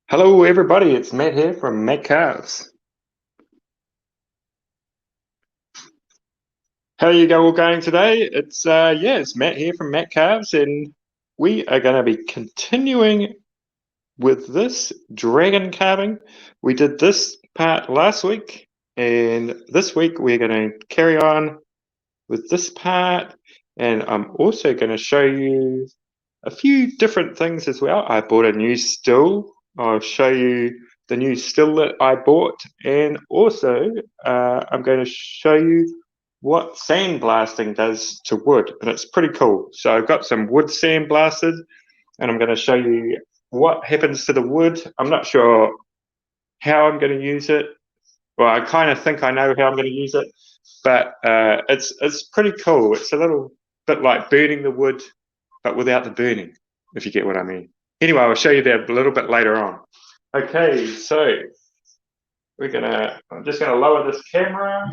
Hello everybody, it's Matt here from Matt Carves. How are you all going today? It's Matt here from Matt Carves, and we are going to be continuing with this dragon carving. We did this part last week, and this week we're going to carry on with this part, and I'm also going to show you a few different things as well. I bought a new still. I'll show you the new still that I bought, and also I'm going to show you what sandblasting does to wood, and it's pretty cool. So I've got some wood sandblasted, and I'm going to show you what happens to the wood. I'm not sure how I'm going to use it. Well, I kind of think I know how I'm going to use it, but it's pretty cool. It's a little bit like burning the wood, but without the burning, if you get what I mean. Anyway, I'll show you that a little bit later on. Okay, so I'm just gonna lower this camera.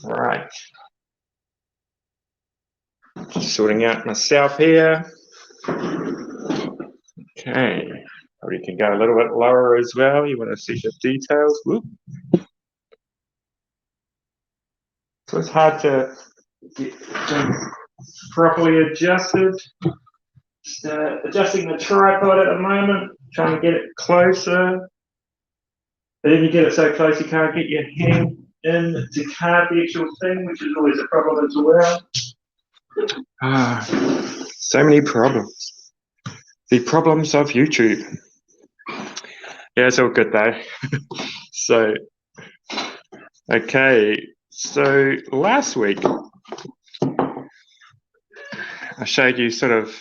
All right. Just sorting out myself here. Okay, probably can go a little bit lower as well. You want to see the details. Whoop. So it's hard to get things properly adjusted. Just adjusting the tripod at the moment, trying to get it closer. But then you get it so close you can't get your hand in to carve the actual thing, which is always a problem as well. So many problems. The problems of YouTube. Yeah, it's all good though. So, okay. So last week, I showed you sort of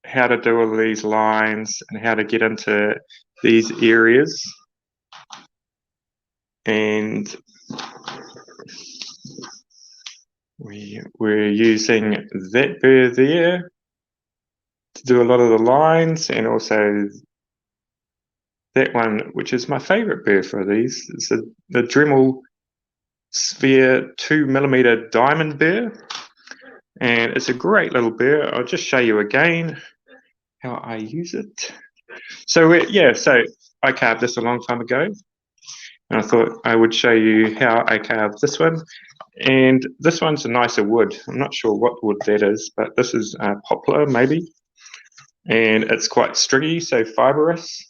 how to do all these lines and how to get into these areas. And we're using that burr there to do a lot of the lines, and also that one, which is my favorite burr for these. It's the Dremel Sphere 2mm diamond burr, and it's a great little burr. I'll just show you again how I use it. So so I carved this a long time ago, and I thought I would show you how I carved this one. And this one's a nicer wood. I'm not sure what wood that is, but this is poplar maybe. And it's quite stringy, so fibrous.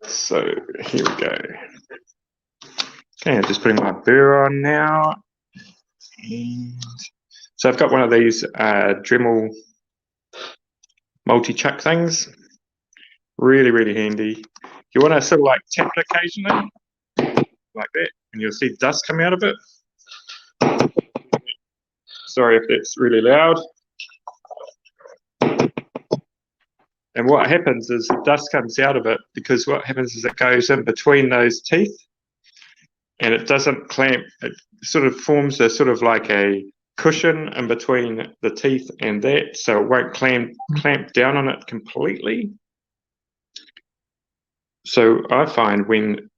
So here we go. Okay, I'm just putting my burr on now. And so I've got one of these Dremel multi-chuck things. Really, really handy. You want to sort of like tap it occasionally, like that, and you'll see dust come out of it. Sorry if that's really loud. And what happens is the dust comes out of it because what happens is it goes in between those teeth, and it doesn't clamp. It sort of forms a sort of like a cushion in between the teeth and that, so it won't clamp down on it completely. So I find when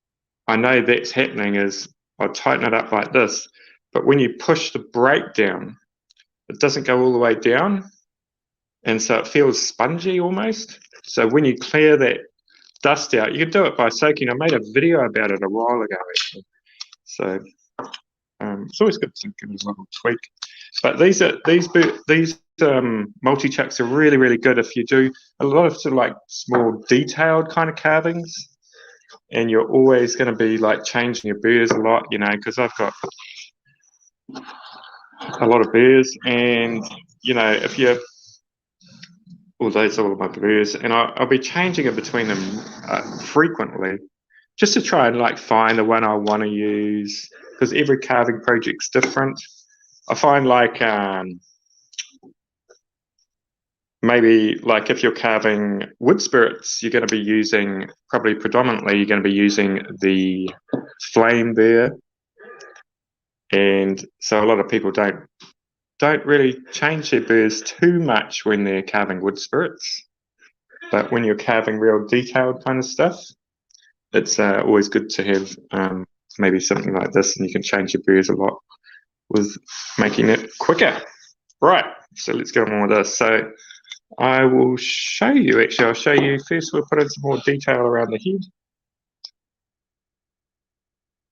I know that's happening is I tighten it up like this, but when you push the brake down, it doesn't go all the way down, and so it feels spongy almost. So when you clear that dust out, you can do it by soaking. I made a video about it a while ago actually. So it's always good to give it a little tweak. But these multi-chucks are really, really good if you do a lot of sort of like small detailed kind of carvings, and you're always going to be like changing your burrs a lot, you know, because I've got a lot of burrs, and you know, if you those are all of my burrs, and I'll be changing it between them frequently, just to try and like find the one I want to use, because every carving project's different. I find like maybe like if you're carving wood spirits, you're going to be using predominantly you're going to be using the flame there, and so a lot of people don't really change their burrs too much when they're carving wood spirits, but when you're carving real detailed kind of stuff, it's always good to have maybe something like this, and you can change your burrs a lot with making it quicker. Right, so let's get on with this. So I will show you, actually, I'll show you first. We'll put in some more detail around the head.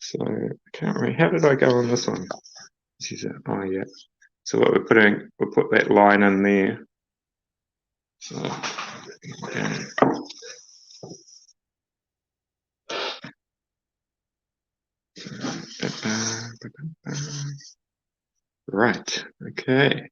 So I can't remember, how did I go on this one? This is it. Oh yeah. So what we're putting, we'll put that line in there. So okay. Right, okay.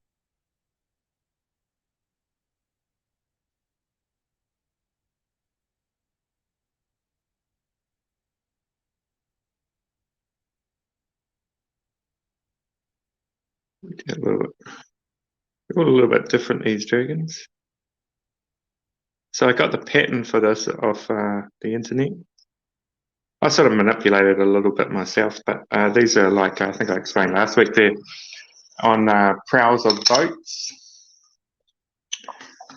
A little bit different, these dragons. So I got the pattern for this off the internet. I sort of manipulated it a little bit myself, but these are like, I think I explained last week, they're on prows of boats.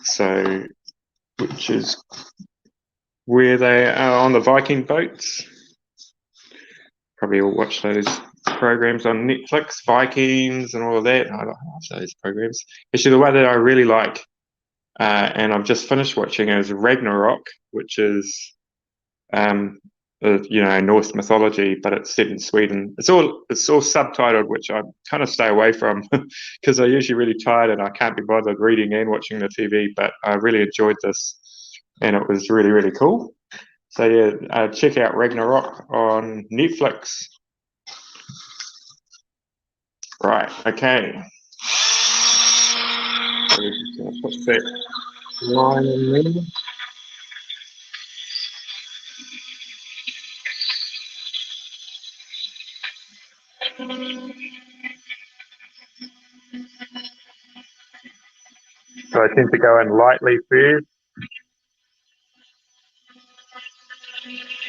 So, which is where they are on the Viking boats. Probably all watch those programs on Netflix, Vikings and all of that. I love those programs. Actually, the one that I really like, and I've just finished watching, is Ragnarok, which is Norse mythology, but it's set in Sweden. It's all subtitled, which I kind of stay away from because I'm usually really tired and I can't be bothered reading and watching the TV. But I really enjoyed this, and it was really, really cool. So yeah, check out Ragnarok on Netflix. Right, okay. So we're just going to put that line in there. So I tend to go in lightly first.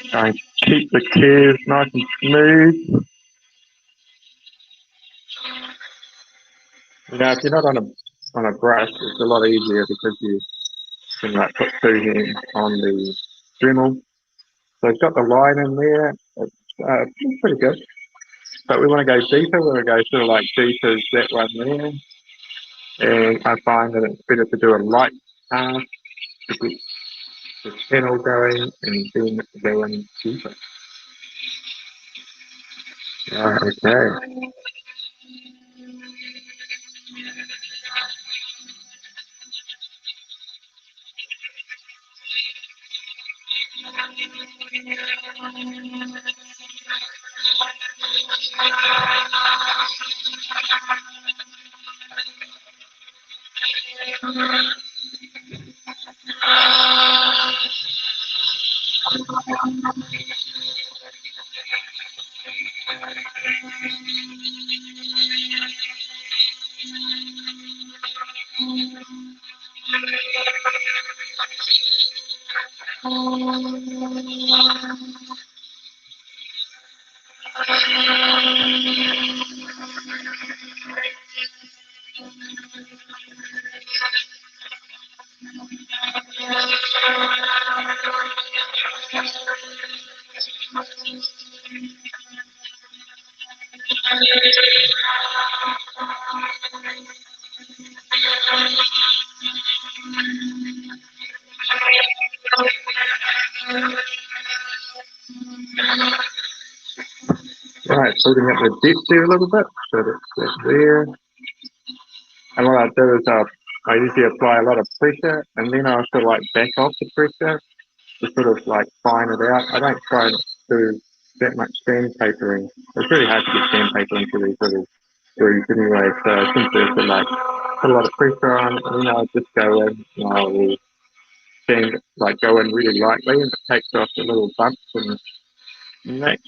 Try and keep the curves nice and smooth. You know, if you're not on a brush, it's a lot easier because you can like put two hands on the Dremel. So it's got the line in there. It's pretty good. But we want to go deeper. We want to go sort of like deep as that one there. And I find that it's better to do a light pass to get the channel going and then go in deeper. Okay. Right, building up the depth there a little bit, so that's there. And what I do is I usually apply a lot of pressure, and then I sort of like back off the pressure to sort of like fine it out. I don't try and do that much sandpapering. It's really hard to get sandpaper into these little grooves anyway, so I simply have to like put a lot of pressure on, and then I'll just go in and I'll sand, like go in really lightly, and it takes off the little bumps and that.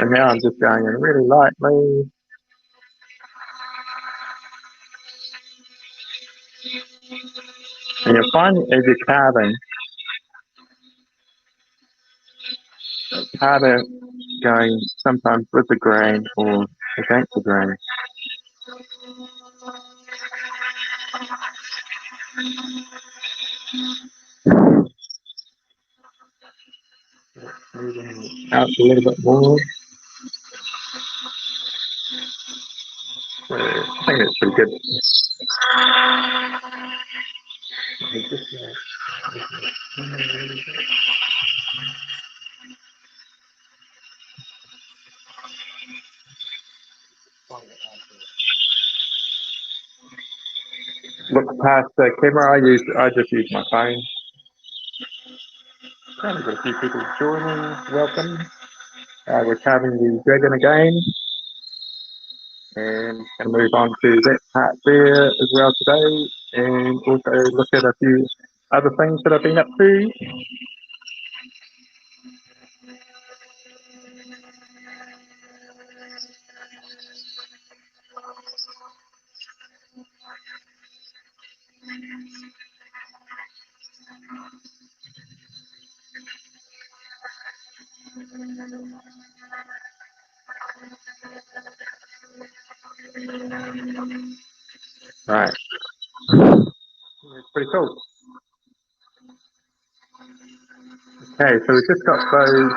And now I'm just going in really lightly. And you'll find as you're carving, it's harder going sometimes with the grain or against the grain. out a little bit more. So I think that's pretty good. Look past the camera. I just use my phone. We've got a few people joining. Welcome. We're carving the dragon again, and going to move on to that part there as well today, and also look at a few other things that I've been up to. Right. It's pretty cool. Okay, so we've just got those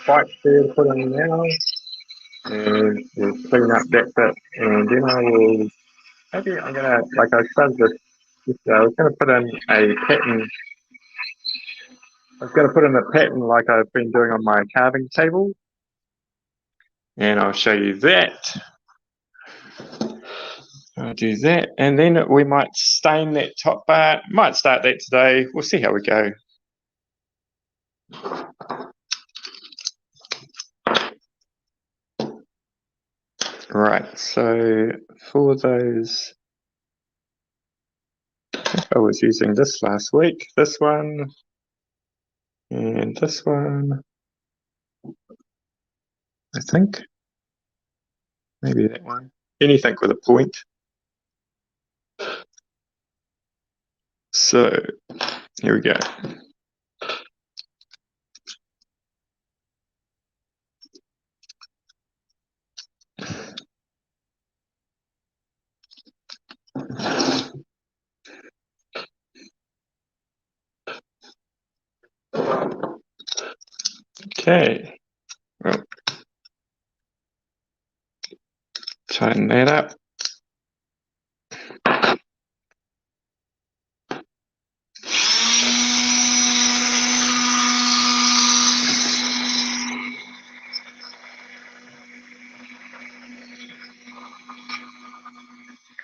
spikes there to put in now, and we'll clean up that bit, and then maybe I'm gonna, like I started I was gonna put in a pattern. I was gonna put in a pattern like I've been doing on my carving table, and I'll show you that. I'll do that, and then we might stain that top bar. Might start that today. We'll see how we go. Right, so for those, I think I was using this last week, this one, and this one, I think. Maybe that one. Anything with a point. So, here we go. Okay, well, tighten that up.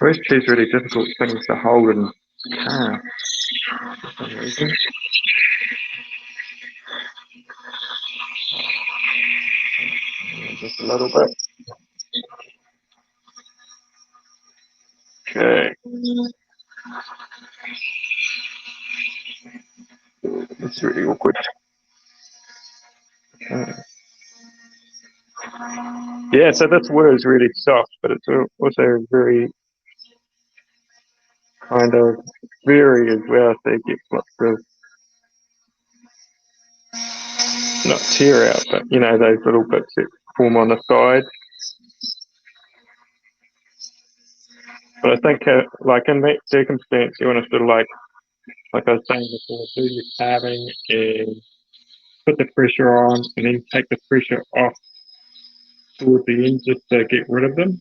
Those two really difficult things to hold and carve for some reason. Just a little bit. Okay. It's really awkward. Okay. Yeah, so this wood is really soft, but it's also very kind of very as well, so you get lots of, not tear out, but you know, those little bits that form on the side. But I think like in that circumstance, you want to sort of like I was saying before, do your carving and put the pressure on and then take the pressure off towards the end just to get rid of them.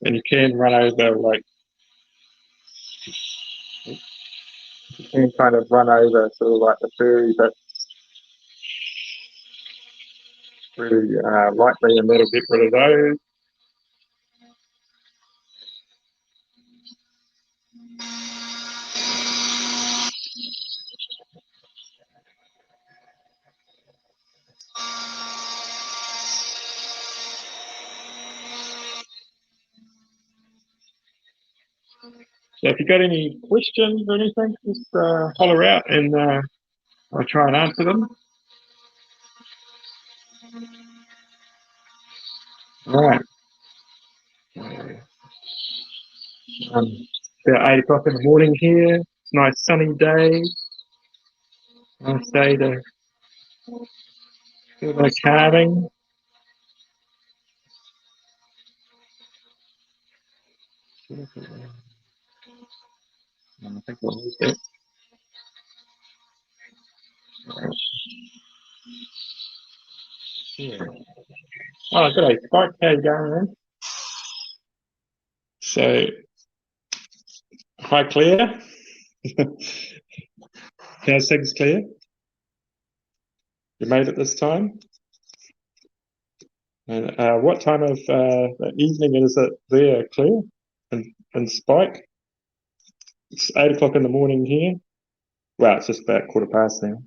And you can run over, like, you can kind of run over sort of like the furry bit really lightly, and that'll get rid of those. So if you've got any questions or anything, just holler out and I'll try and answer them. All right. About 8 o'clock in the morning here. Nice sunny day. Nice day to do a bit of carving. I think we'll use that. Yeah. Oh, I've got a spike tag going in. So, hi Claire. How's things, Claire? You made it this time? And what time of evening is it there, Claire? And Spike? It's 8 o'clock in the morning here. Well, it's just about 1:15 now.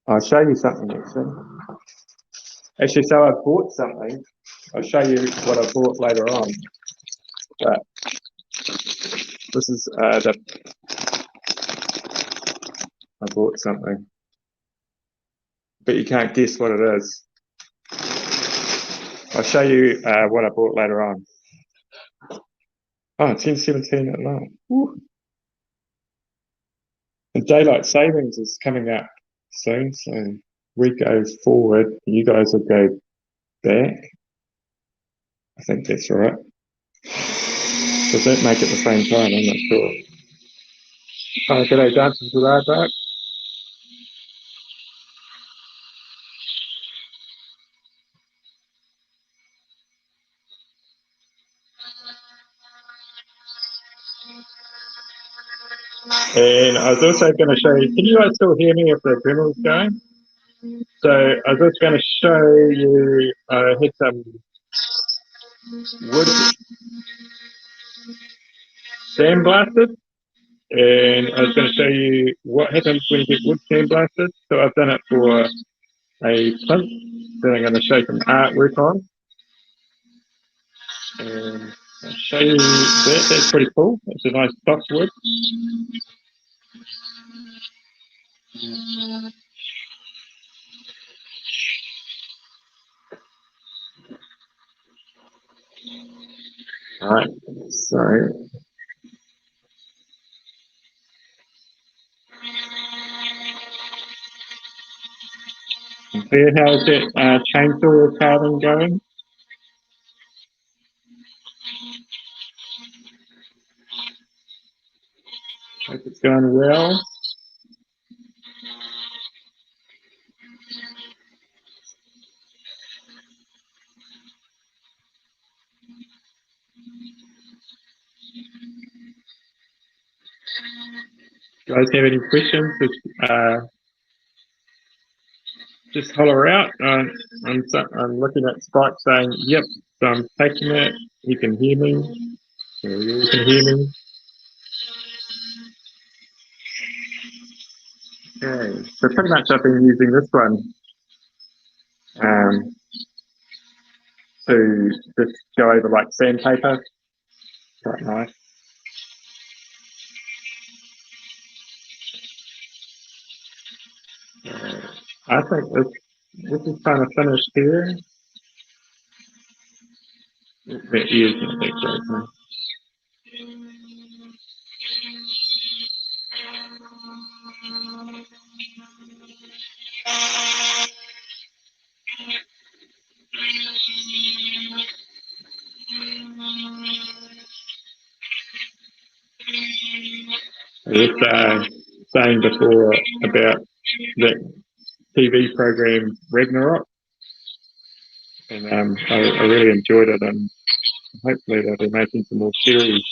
I'll show you something actually. Actually, so I bought something. I'll show you what I bought later on. But this is I bought something. But you can't guess what it is. I'll show you what I bought later on. Oh, 10:17 at night. Woo. And daylight savings is coming up soon, so we go forward. You guys will go back. I think that's right. Does that make it the same time? I'm not sure. Oh, g'day, Dancing with Aardvark. And I was also going to show you, can you guys still hear me if the dremel's going? So I was also going to show you, I had some wood sandblasted, and I was going to show you what happens when you get wood sandblasted. So I've done it for a plinth that I'm going to show some artwork on. And I'll show you that, that's pretty cool. It's a nice soft wood. Alright, so there, how's that chainsaw carving going? Hope it's going well. You guys have any questions? Just holler out. I'm looking at Spike saying, yep, so I'm taking it. You can hear me. You can hear me. Okay, so pretty much I've been using this one to just go over like sandpaper. Quite nice. I think this is kind of finished here. That is not that great, huh? I was saying before about that TV program Ragnarok, and I really enjoyed it, and hopefully they'll be making some more series.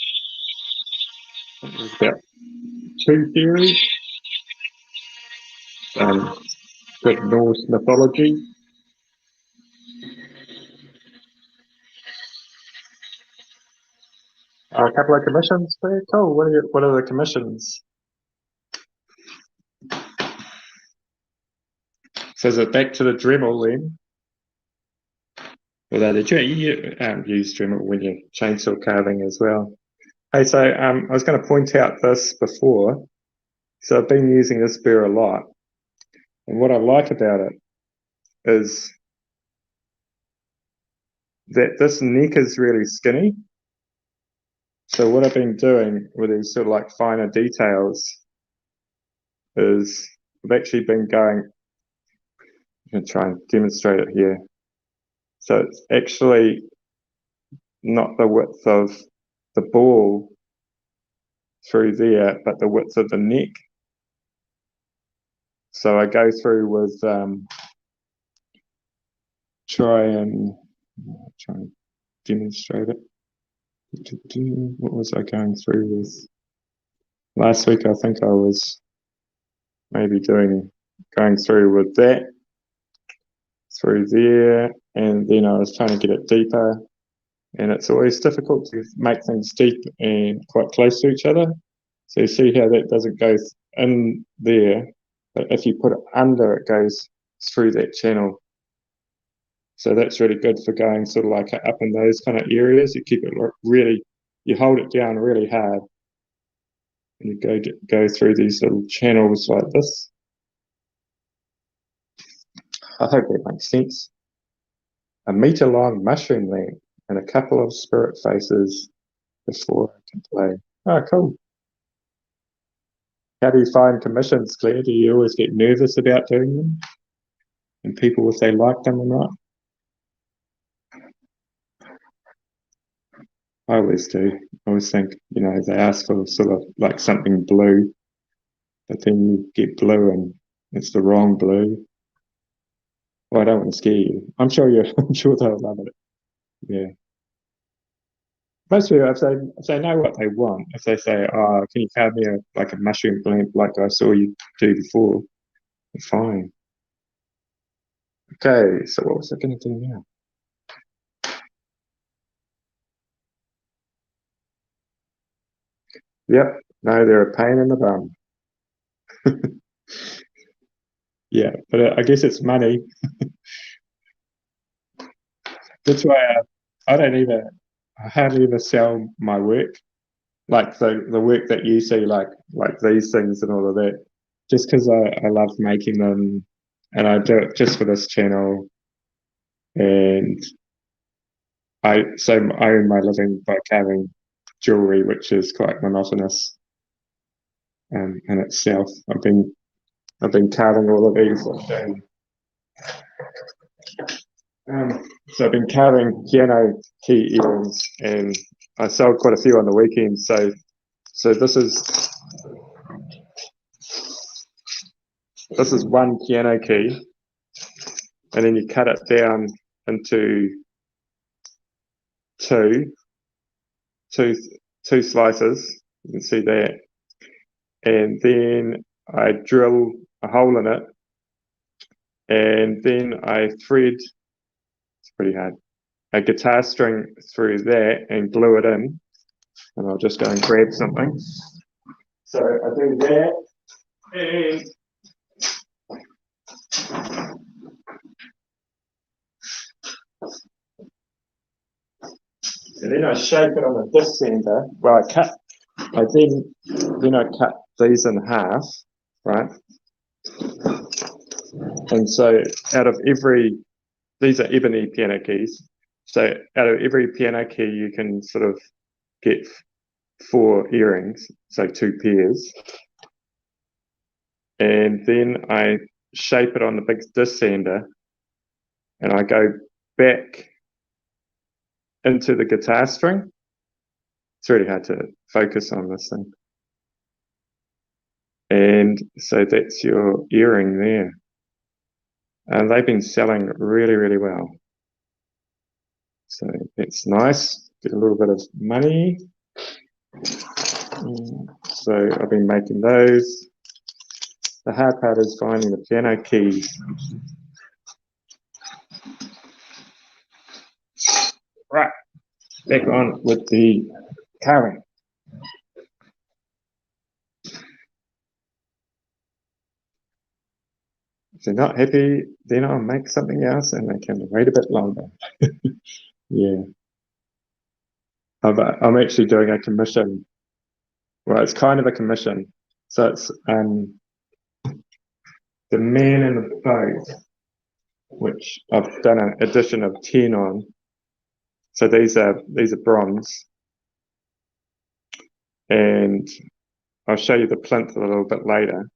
I think there's about 2 series. With Norse mythology. A couple of commissions. Very cool. What are the commissions? So is it back to the Dremel then? Although you use Dremel when you're chainsaw carving as well. Hey, so I was going to point out this before. So I've been using this burr a lot. And what I like about it is that this neck is really skinny. So what I've been doing with these sort of like finer details is I've actually been going, I'm going to try and demonstrate it here. So it's actually not the width of the ball through there, but the width of the neck. So I go through with try and demonstrate it. What was I going through with? Last week I think I was maybe going through with that through there, and then I was trying to get it deeper, and it's always difficult to make things deep and quite close to each other. So you see how that doesn't go in there, but if you put it under, it goes through that channel. So that's really good for going sort of like up in those kind of areas. You keep it really, you hold it down really hard, and you go through these little channels like this. I hope that makes sense. A metre-long mushroom lamp and a couple of spirit faces before I can play. Oh, cool. How do you find commissions, Claire? Do you always get nervous about doing them? And people, if they like them or not? I always do. I always think, you know, they ask for sort of like something blue, but then you get blue and it's the wrong blue. Well, I don't want to scare you. I'm sure they'll love it. Yeah. Most people, if they know what they want, if they say, "Oh, can you carve me a mushroom lamp like I saw you do before?" Fine. Okay, so what was I going to do now? Yep. No, they're a pain in the bum. Yeah, but I guess it's money. That's why I hardly ever sell my work, like the work that you see, like these things and all of that, just because I love making them, and I do it just for this channel, and I earn my living by carving jewelry, which is quite monotonous in itself. I've been carving all of these. So I've been carving piano key earrings, and I sold quite a few on the weekends. So this is one piano key, and then you cut it down into two slices. You can see that, and then I drill a hole in it, and then I thread. It's pretty hard. A guitar string through that and glue it in, and I'll just go and grab something. So I do that, and then I shape it on a disc sander. Well, I cut these in half, right? And so these are ebony piano keys. So out of every piano key, you can sort of get 4 earrings, so 2 pairs. And then I shape it on the big disc sander, and I go back into the guitar string. It's really hard to focus on this thing. And so that's your earring there. And they've been selling really, really well. So it's nice. Get a little bit of money. So I've been making those. The hard part is finding the piano keys. Right, back on with the carving. If they're not happy, then I'll make something else and they can wait a bit longer. Yeah. I'm actually doing a commission. Well, it's kind of a commission. So it's the man in the boat, which I've done an edition of 10 on. So these are bronze. And I'll show you the plinth a little bit later.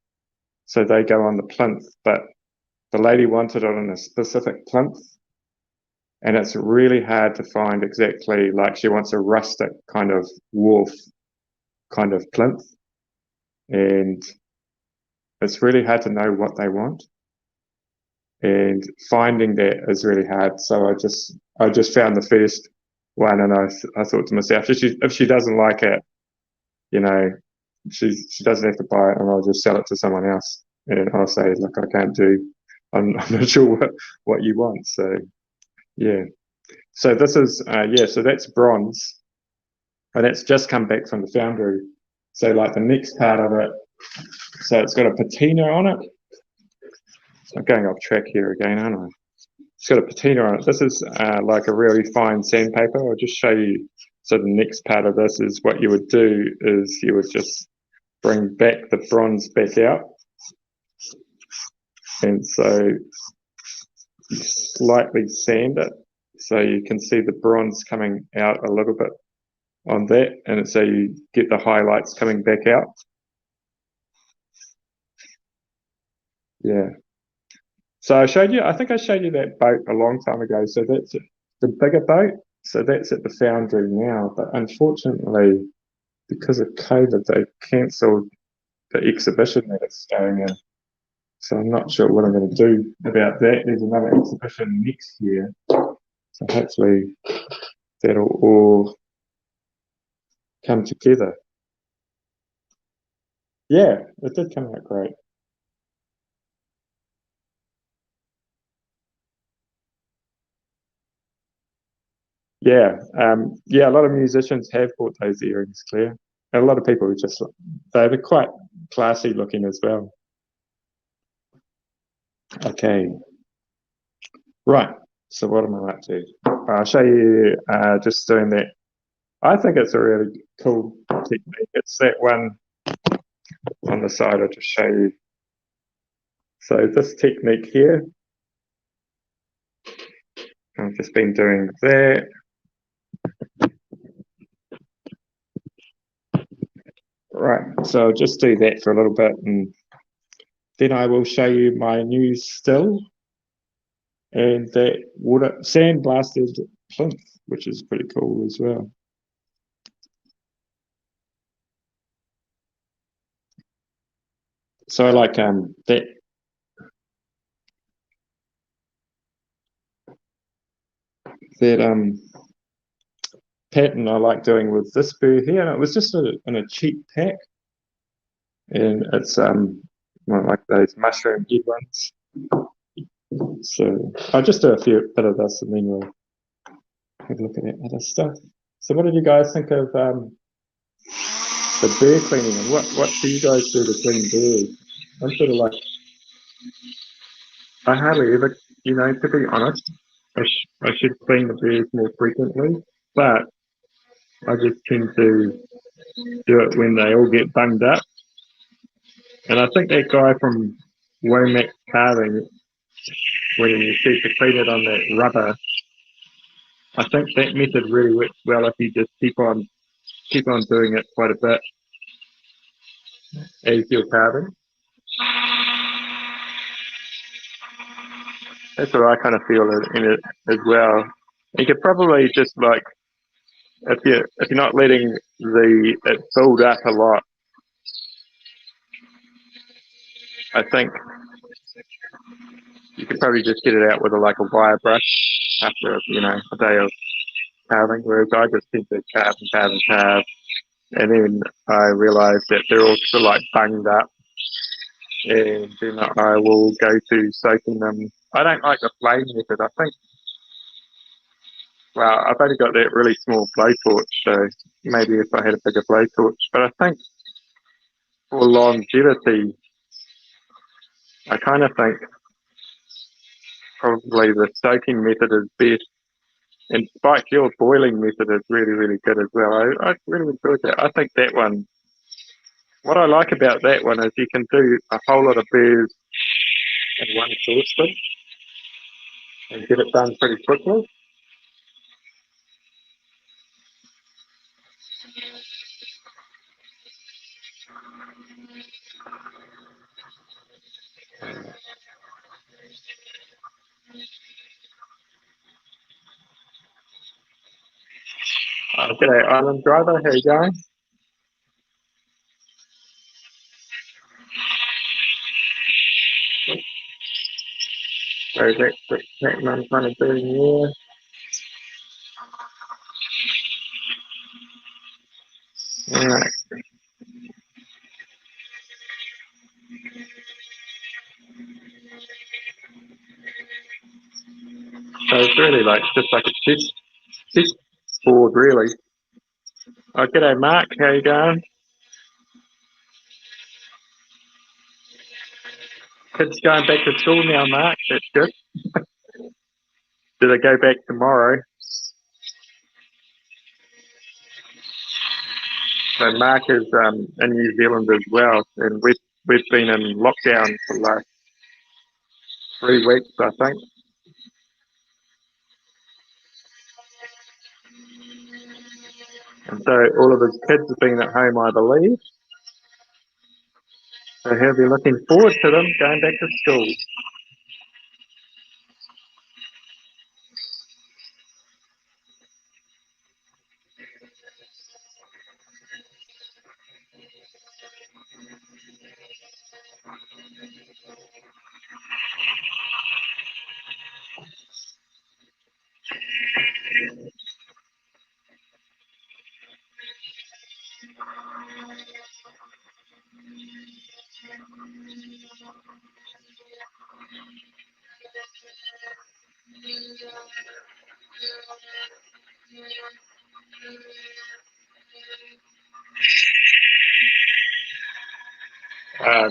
So they go on the plinth, but the lady wanted it on a specific plinth, and it's really hard to find exactly, like she wants a rustic kind of wharf kind of plinth, and it's really hard to know what they want, and finding that is really hard. So I just found the first one, and I thought to myself, if she doesn't like it, you know, she doesn't have to buy it, and I'll just sell it to someone else, and I'll say, look, I can't do, I'm not sure what you want. So yeah, so this is yeah, so that's bronze, and that's just come back from the foundry. So like the next part of it, so it's got a patina on it. I'm going off track here again, aren't I? It's got a patina on it. This is like a really fine sandpaper. I'll just show you. So the next part of this is what you would do is you would just bring back the bronze back out. And so you slightly sand it so you can see the bronze coming out a little bit on that. And so you get the highlights coming back out. Yeah. So I think I showed you that boat a long time ago. So that's the bigger boat. So that's at the foundry now. But unfortunately, because of COVID, they cancelled the exhibition that it's going in. So I'm not sure what I'm going to do about that. There's another exhibition next year. So hopefully that'll all come together. Yeah, it did come out great. Yeah, yeah. A lot of musicians have bought those earrings, Claire. And a lot of people just they're quite classy looking as well. Okay, right. So what am I up to? I'll show you just doing that. I think it's a really cool technique. It's that one on the side. I'll just show you. So this technique here, I've just been doing that. Right, so I'll just do that for a little bit, and then I will show you my new still and that water sandblasted plinth, which is pretty cool as well. So I like that pattern I like doing with this burr here. And it was just in a cheap pack, and it's like those mushroom head ones. So I'll just do a bit of this, and then we'll have a look at that other stuff. So what did you guys think of the burr cleaning, and what do you guys do to clean burrs? I'm sort of like, I hardly ever, to be honest, I should clean the burrs more frequently, but I just tend to do it when they all get bunged up. And I think that guy from Womack Carving, when he said to clean it on that rubber, I think that method really works well if you just keep on doing it quite a bit as you're carving. That's what I kind of feel in it as well. You could probably just like, if you're not letting it build up a lot, I think you could probably just get it out with a wire brush after a day of carving. Whereas I just tend to carve and carve and carve, and then I realise that they're all sort of like bunged up, and then I will go to soaking them. I don't like the flame method. I think, well, I've only got that really small blowtorch, so maybe if I had a bigger blowtorch. But I think for longevity, I kind of think probably the soaking method is best. And Spike, your boiling method is really, really good as well. I really enjoyed that. I think that one, what I like about that one is you can do a whole lot of burrs in one saucepan and get it done pretty quickly. G'day, Island Driver. How you going? So that's what I'm trying to do here. Alright. So it's really like just like a test board, really. Oh, g'day, Mark. How you going? Kids going back to school now, Mark. That's good. Do they go back tomorrow? So Mark is in New Zealand as well, and we've been in lockdown for the last 3 weeks, I think. And so all of his kids have been at home, I believe. So he'll be looking forward to them going back to school.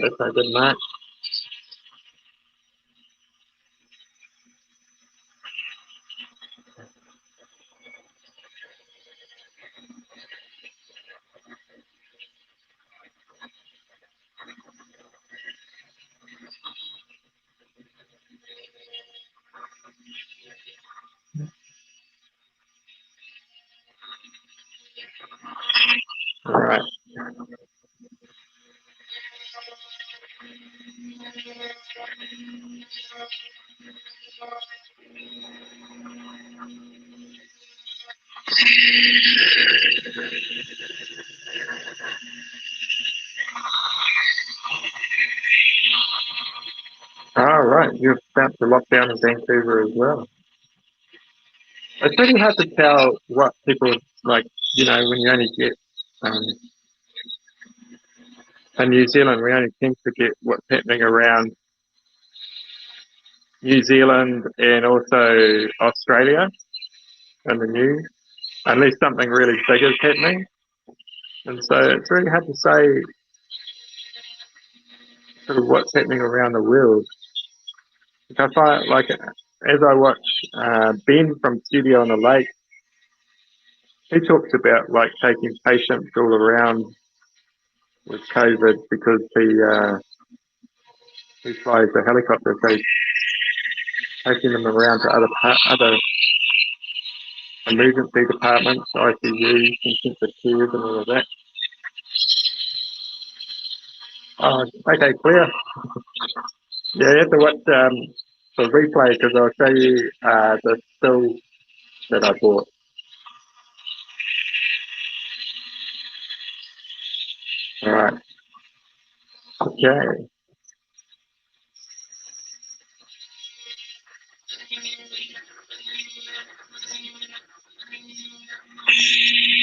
That's no good, Mark. All right. All right. You're about to lock down in Vancouver as well. It's really hard to tell what people like, when you only get in New Zealand, we only tend to get what's happening around New Zealand and also Australia in the news, unless something really big is happening. And so it's really hard to say sort of what's happening around the world. I find, like, as I watch Ben from Studio on the Lake, he talks about like taking patients all around with COVID because he flies a helicopter, so he's taking them around to other emergency departments, ICUs, intensive cares, and all of that. Oh, okay, clear. Yeah, you have to watch the replay because I'll show you the still that I bought. All right. Okay.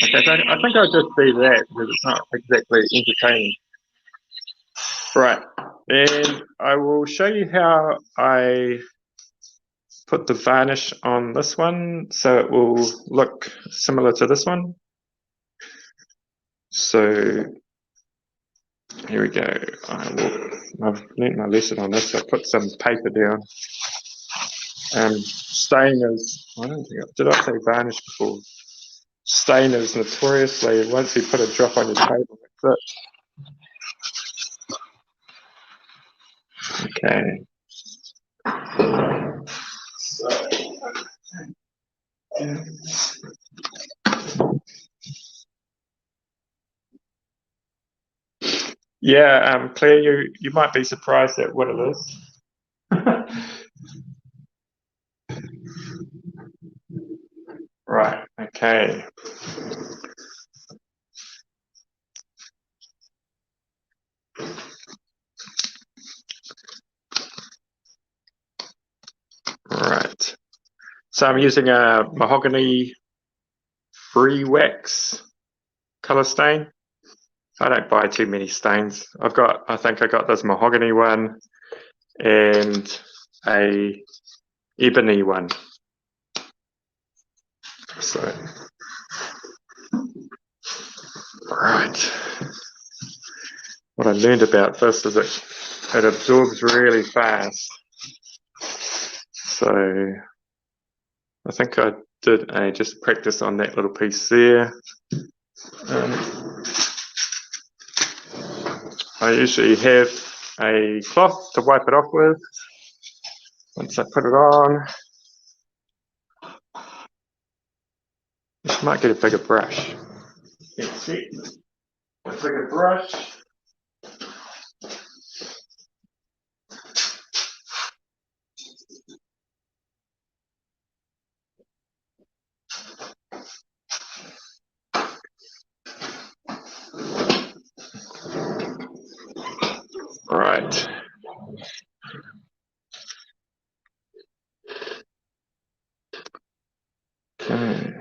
Okay, so I think I'll just do that because it's not exactly entertaining. Right, and I will show you how I put the varnish on this one so it will look similar to this one. So here we go. I've learnt my lesson on this. I put some paper down. Stain is, I don't think, did I say varnish before? Stain is notoriously, once you put a drop on your table, that's it. Okay. So, yeah, Claire, you might be surprised at what it is. Right, okay. So I'm using a mahogany free wax color stain. I don't buy too many stains. I think I got this mahogany one and a ebony one. So, right. What I learned about this is it absorbs really fast. So I think I did just practice on that little piece there. I usually have a cloth to wipe it off with. Once I put it on, I might get a bigger brush. Let's see. A bigger brush. Right. Okay.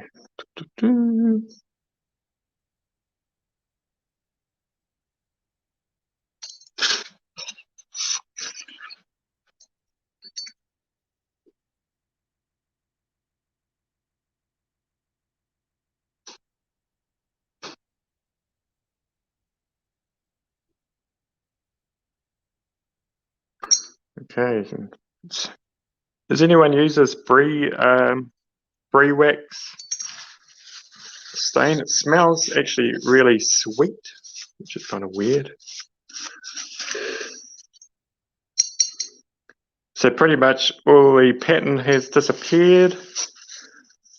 Okay. Does anyone use this brie wax stain? It smells actually really sweet, which is kind of weird. So pretty much all the pattern has disappeared.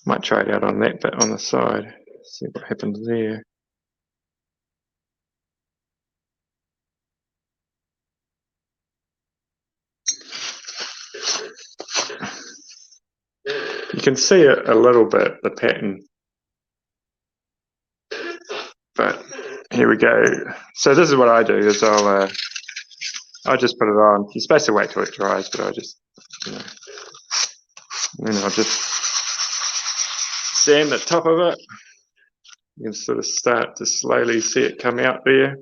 Might try it out on that bit on the side. See what happens there. You can see it a little bit, the pattern. But here we go. So this is what I do, is I'll just put it on. You're supposed to wait till it dries, but I just, and then I'll just sand the top of it. You can sort of start to slowly see it come out there.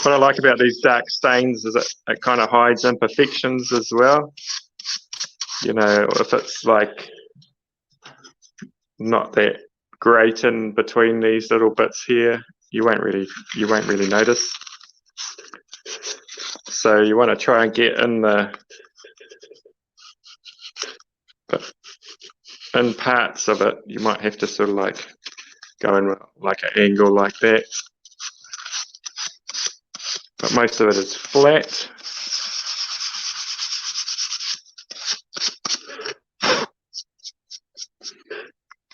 What I like about these dark stains is it kind of hides imperfections as well. You know, if it's like not that great in between these little bits here, you won't really notice. So you want to try and get in in parts of it. You might have to sort of like go in like an angle like that. But most of it is flat.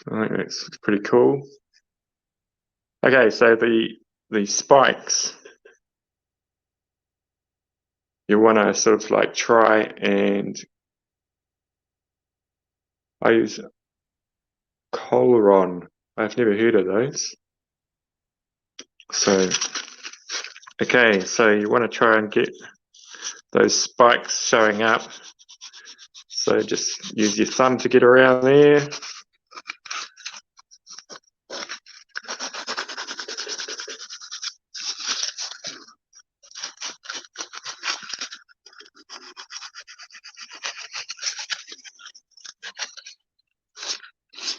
I think that's pretty cool. Okay, so the spikes, you want to sort of like try and, I use Colron. I've never heard of those. So, okay, so you want to try and get those spikes showing up. So just use your thumb to get around there.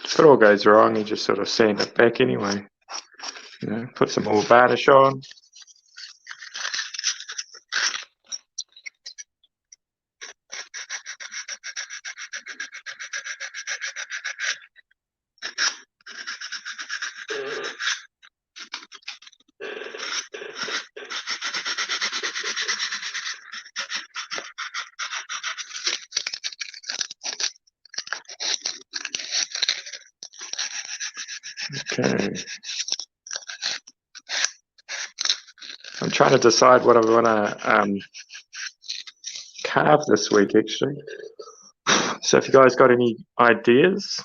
If it all goes wrong, you just sort of sand it back anyway. You know, put some more varnish on. Okay. I'm trying to decide what I want to carve this week, actually. So if you guys got any ideas,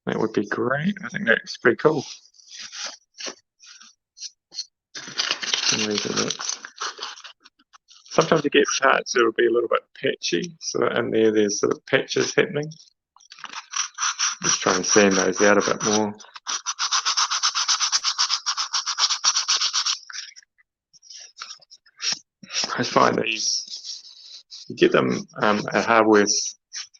that would be great. I think that's pretty cool. Some sometimes you get parts that'll be a little bit patchy, so in there's sort of patches happening. Just try and sand those out a bit more. I find these, you get them at hardware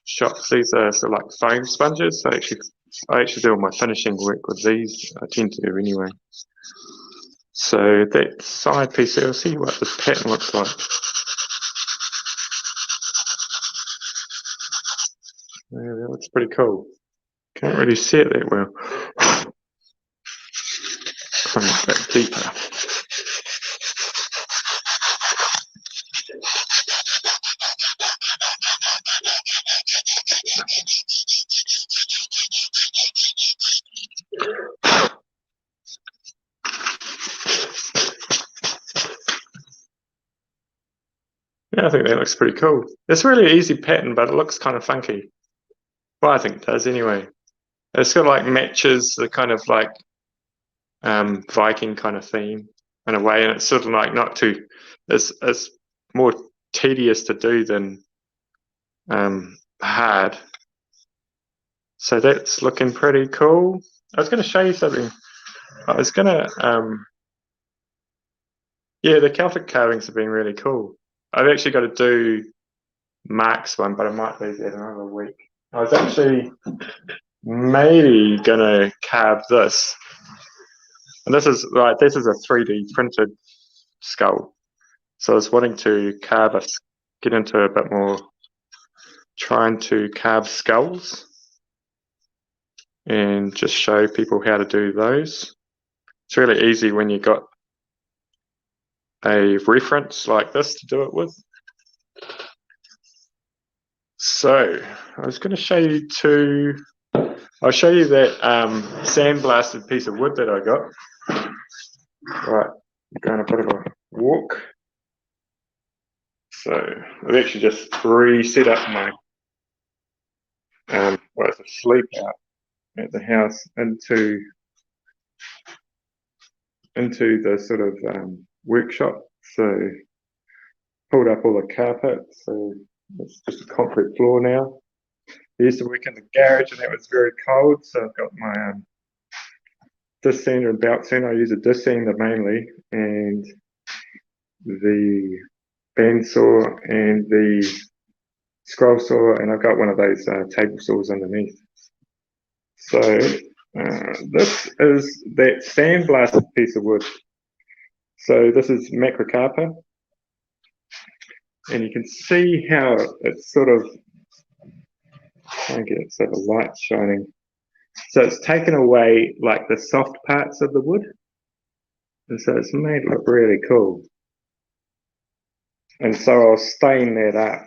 shops. These are sort of like foam sponges. I actually do all my finishing work with these. I tend to do anyway. So that side piece there, I'll see what this pattern looks like. Yeah, that looks pretty cool. Can't really see it that well. Coming a bit deeper. Yeah, I think that looks pretty cool. It's a really easy pattern, but it looks kind of funky. Well, I think it does anyway. It's got like matches the kind of like Viking kind of theme in a way, and it's sort of like not too. It's more tedious to do than hard. So that's looking pretty cool. I was going to show you something. I was going to yeah, the Celtic carvings have been really cool. I've actually got to do Mark's one, but I might leave that another week. I was actually maybe gonna carve this, and this is a 3D printed skull. So I was wanting to get into a bit more, trying to carve skulls, and just show people how to do those. It's really easy when you got a reference like this to do it with. So I was going to show you I'll show you that sandblasted piece of wood that I got. Right, I'm going a bit of a walk. So I've actually just reset up my it's a sleep out at the house into the sort of workshop. So pulled up all the carpet, so it's just a concrete floor now. I used to work in the garage and that was very cold, so I've got my disc sander and belt sander. I use a disc sander mainly, and the bandsaw and the scroll saw, and I've got one of those table saws underneath. So this is that sandblasted piece of wood. So this is macrocarpa, and you can see how it's sort of, try and get it so the light's shining. So it's taken away like the soft parts of the wood, and so it's made look really cool. And so I'll stain that up.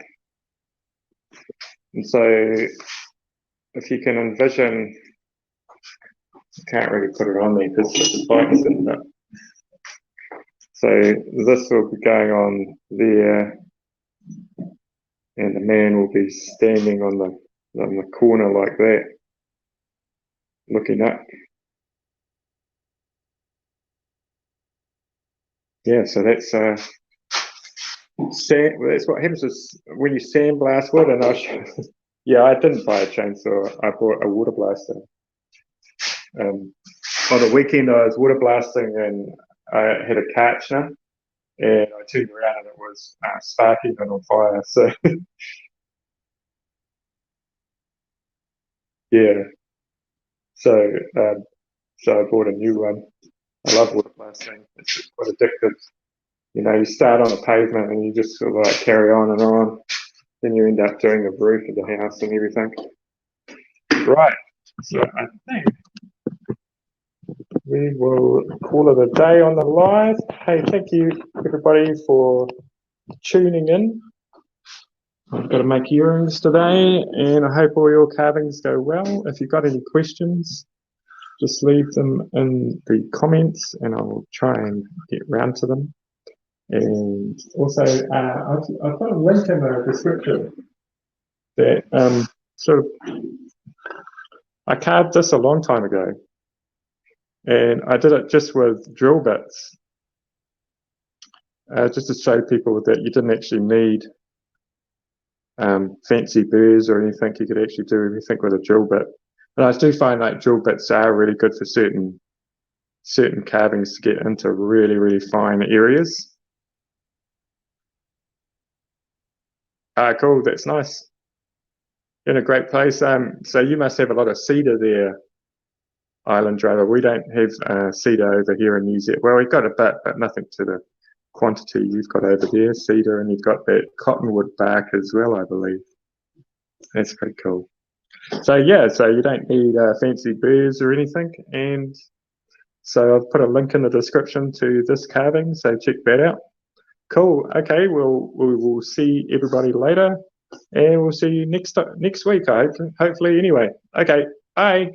And so if you can envision, I can't really put it on there because the bike's sitting up. So this will be going on there, and the man will be standing on the corner like that, looking up. Yeah, so that's that's what happens is when you sandblast wood. And I'll show, yeah, I didn't buy a chainsaw. I bought a water blaster. On the weekend I was water blasting, and I had a Karchner, and I turned around and it was sparking and on fire. So yeah, so I bought a new one. I love water blasting. It's quite addictive. You know, you start on the pavement and you just sort of like carry on and on. Then you end up doing the roof of the house and everything. Right. So I think we will call it a day on the live. Hey, thank you everybody for tuning in. I've got to make earrings today, and I hope all your carvings go well. If you've got any questions, just leave them in the comments and I'll try and get round to them. And also, I've got a link in the description that sort of, I carved this a long time ago, and I did it just with drill bits. just to show people that you didn't actually need fancy burrs or anything. You could actually do everything with a drill bit. And I do find like drill bits are really good for certain carvings to get into really, really fine areas. Cool, that's nice. In a great place. So you must have a lot of cedar there, Island Driver. We don't have cedar over here in New Zealand. Well, we've got a bit, but nothing to the quantity you've got over there, cedar, and you've got that cottonwood bark as well, I believe. That's pretty cool. So yeah, so you don't need fancy burrs or anything, and so I've put a link in the description to this carving, so check that out. Cool. Okay, we will see everybody later, and we'll see you next week. Hopefully. Anyway. Okay. Bye.